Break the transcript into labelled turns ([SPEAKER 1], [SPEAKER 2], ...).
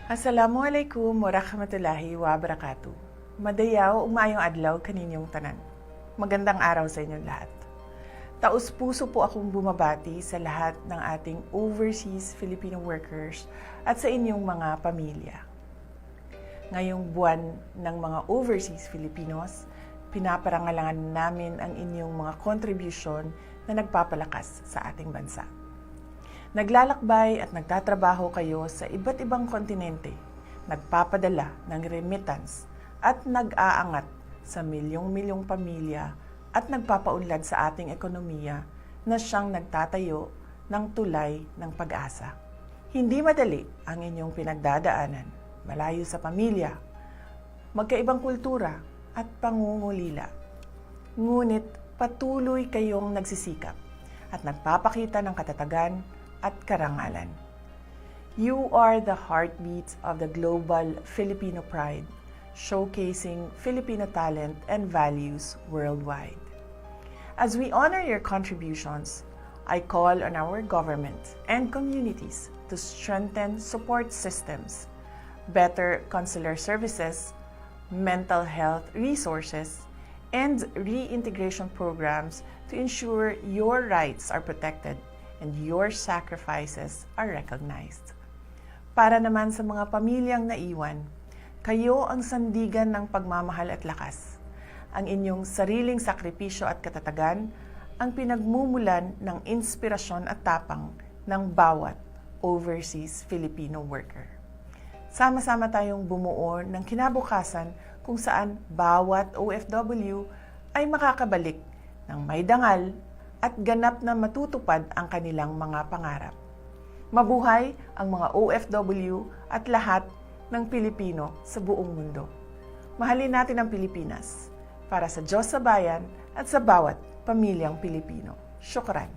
[SPEAKER 1] Assalamualaikum warahmatullahi wabarakatuh. Madayaw umayong adlaw kaninyong tanan. Magandang araw sa inyong lahat. Taos-puso po akong bumabati sa lahat ng ating overseas Filipino workers at sa inyong mga pamilya. Ngayong buwan ng mga overseas Filipinos, pinaparangalangan namin ang inyong mga contribution na nagpapalakas sa ating bansa. Naglalakbay at nagtatrabaho kayo sa iba't ibang kontinente, nagpapadala ng remittance at nag-aangat sa milyong-milyong pamilya at nagpapaunlad sa ating ekonomiya na siyang nagtatayo ng tulay ng pag-asa. Hindi madali ang inyong pinagdadaanan, malayo sa pamilya, magkaibang kultura at pangungulila. Ngunit patuloy kayong nagsisikap at nagpapakita ng katatagan at karangalan. You are the heartbeat of the global Filipino pride, showcasing Filipino talent and values worldwide. As we honor your contributions, I call on our government and communities to strengthen support systems, better consular services, mental health resources, and reintegration programs to ensure your rights are protected and your sacrifices are recognized. Para naman sa mga pamilyang naiwan, kayo ang sandigan ng pagmamahal at lakas. Ang inyong sariling sakripisyo at katatagan ang pinagmumulan ng inspirasyon at tapang ng bawat overseas Filipino worker. Sama-sama tayong bumuo ng kinabukasan kung saan bawat OFW ay makakabalik ng may dangal at ganap na matutupad ang kanilang mga pangarap. Mabuhay ang mga OFW at lahat ng Pilipino sa buong mundo. Mahalin natin ang Pilipinas para sa Diyos sa bayan at sa bawat pamilyang Pilipino. Syukran.